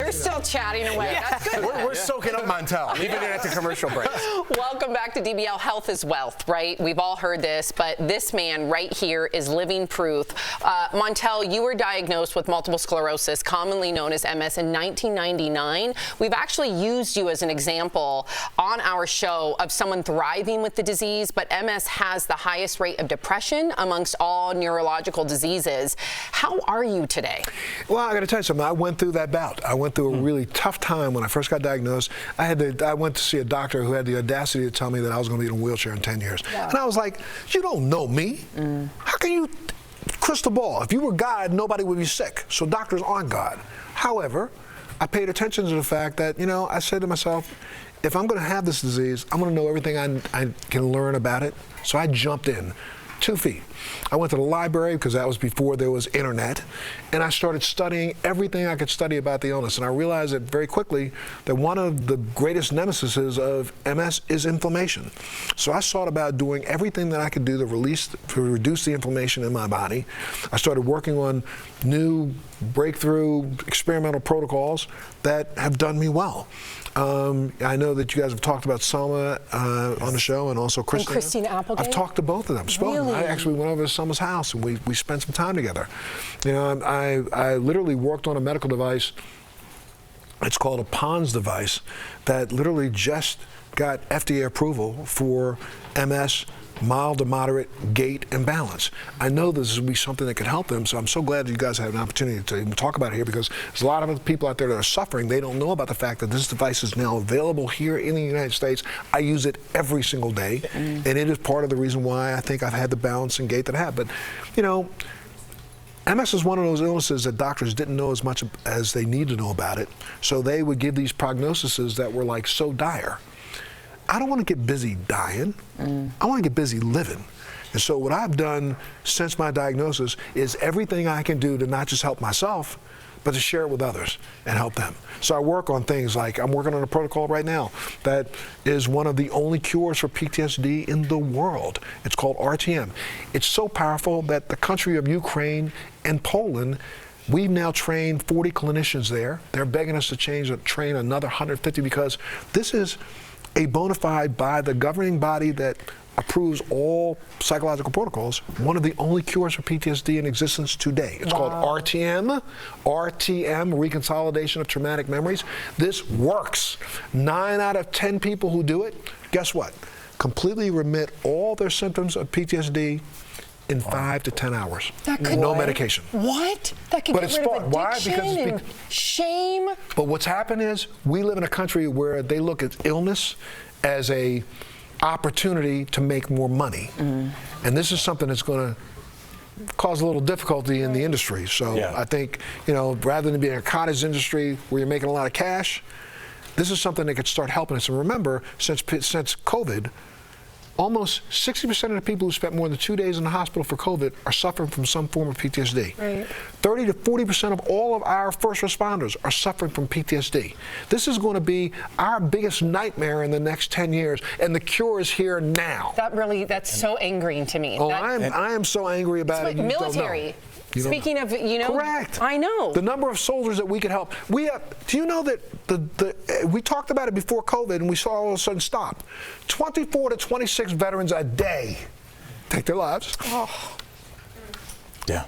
You're still chatting away. Yeah. That's good. We're soaking up Montel, even at the commercial breaks. Welcome back to DBL. Health is wealth, right? We've all heard this, but this man right here is living proof. Montel, you were diagnosed with multiple sclerosis, commonly known as MS, in 1999. We've actually used you as an example on our show of someone thriving with the disease, but MS has the highest rate of depression amongst all neurological diseases. How are you today? Well, I got to tell you something. I went through that bout. I went through a really tough time when I first got diagnosed. I went to see a doctor who had the audacity to tell me that I was going to be in a wheelchair in 10 years. Yeah. And I was like, you don't know me. How can you, crystal ball, if you were God, nobody would be sick. So doctors aren't God. However, I paid attention to the fact that, you know, I said to myself, if I'm going to have this disease, I'm going to know everything I can learn about it. So I jumped in 2 feet. I went to the library because that was before there was internet, and I started studying everything I could study about the illness. And I realized that very quickly that one of the greatest nemesises of MS is inflammation. So I sought about doing everything that I could do to reduce the inflammation in my body. I started working on new breakthrough experimental protocols that have done me well. I know that you guys have talked about Selma on the show, and also Christina. And Christina Applegate? I've talked to both of them. Really? I actually went over to Selma's house, and we spent some time together. You know, I literally worked on a medical device. It's called a PONS device that literally just got FDA approval for MS, mild to moderate gait and balance. I know this will be something that could help them, so I'm so glad that you guys have an opportunity to even talk about it here, because there's a lot of other people out there that are suffering. They don't know about the fact that this device is now available here in the United States. I use it every single day, and it is part of the reason why I think I've had the balance and gait that I have. But, you know, MS is one of those illnesses that doctors didn't know as much as they need to know about it, so they would give these prognoses that were like so dire. I don't want to get busy dying. I want to get busy living. And so what I've done since my diagnosis is everything I can do to not just help myself, but to share it with others and help them. So I work on things like, I'm working on a protocol right now that is one of the only cures for PTSD in the world. It's called RTM. It's so powerful that the country of Ukraine and Poland, we've now trained 40 clinicians there. They're begging us to train another 150, because this is a bona fide by the governing body that approves all psychological protocols, one of the only cures for PTSD in existence today. It's called RTM, Reconsolidation of Traumatic Memories. This works. 9 out of 10 people who do it, guess what? Completely remit all their symptoms of PTSD in 5 to 10 hours. No medication. What? That could get rid of addiction and shame. But what's happened is we live in a country where they look at illness as a opportunity to make more money. And this is something that's going to cause a little difficulty in the industry. So I think, you know, rather than being a cottage industry where you're making a lot of cash, this is something that could start helping us. And remember, since COVID, almost 60% of the people who spent more than 2 days in the hospital for COVID are suffering from some form of PTSD. Right. 30 to 40% of all of our first responders are suffering from PTSD. This is going to be our biggest nightmare in the next 10 years, and the cure is here now. That's so angering to me. Oh, I am so angry about it. Military. Speaking of, you know, correct. I know the number of soldiers that we could help. We have. Do you know that we talked about it before COVID, and we saw all of a sudden stop. 24 to 26 veterans a day take their lives. Oh. Yeah.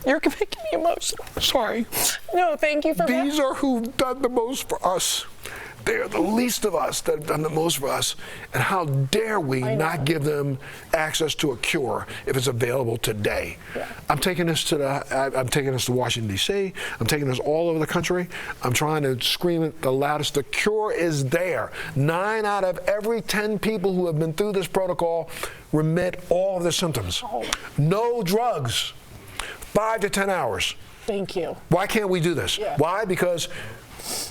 You're making me emotional. Sorry. No, thank you for that. These are who've done the most for us. They are the least of us that have done the most for us. And how dare we not give them access to a cure if it's available today? Yeah. I'm taking this to Washington, D.C. I'm taking this all over the country. I'm trying to scream it the loudest. The cure is there. 9 out of every 10 people who have been through this protocol remit all of their symptoms. No drugs. 5 to 10 hours. Thank you. Why can't we do this? Yeah. Why? Because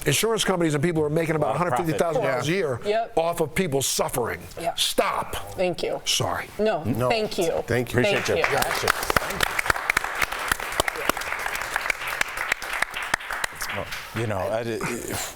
insurance companies and people are making about $150,000 a year off of people suffering. Yeah. Stop. Thank you. Sorry. No. Thank you. Thank you. Appreciate you. Thank you. You know,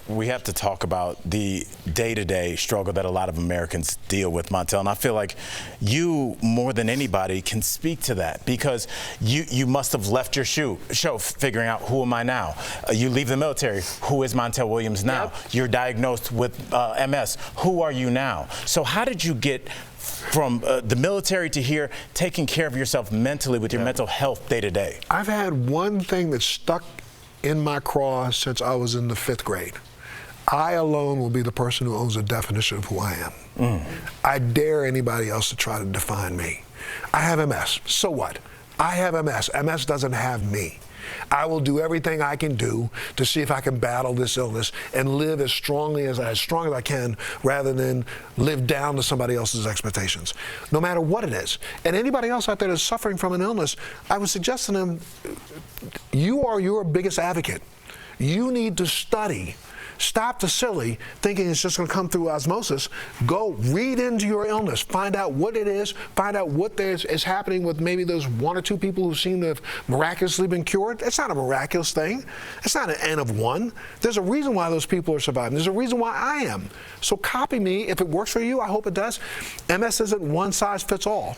we have to talk about the day-to-day struggle that a lot of Americans deal with, Montel, and I feel like you, more than anybody, can speak to that, because you must have left your show figuring out, who am I now? You leave the military, who is Montel Williams now? Yep. You're diagnosed with MS, who are you now? So how did you get from the military to here, taking care of yourself mentally with your mental health day to day? I've had one thing that stuck in my craw since I was in the 5th grade. I alone will be the person who owns a definition of who I am. I dare anybody else to try to define me. I have MS, so what? I have MS. MS doesn't have me. I will do everything I can do to see if I can battle this illness and live as strong as I can, rather than live down to somebody else's expectations, no matter what it is. And anybody else out there that's suffering from an illness, I would suggest to them, you are your biggest advocate. You need to study. Stop the silly thinking it's just going to come through osmosis. Go read into your illness. Find out what it is. Find out what is happening with maybe those 1 or 2 people who seem to have miraculously been cured. It's not a miraculous thing. It's not an N of 1. There's a reason why those people are surviving. There's a reason why I am. So copy me. If it works for you, I hope it does. MS isn't one size fits all.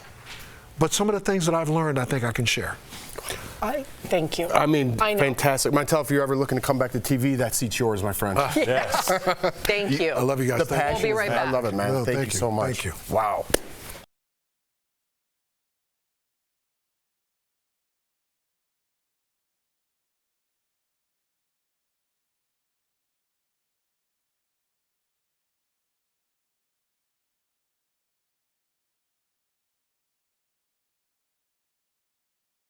But some of the things that I've learned, I think I can share. Thank you. I mean, fantastic. Montel, if you're ever looking to come back to TV, that seat's yours, my friend. Yes. Thank you. I love you guys. We'll be right back. I love it, man. No, thank you so much. Thank you. Wow.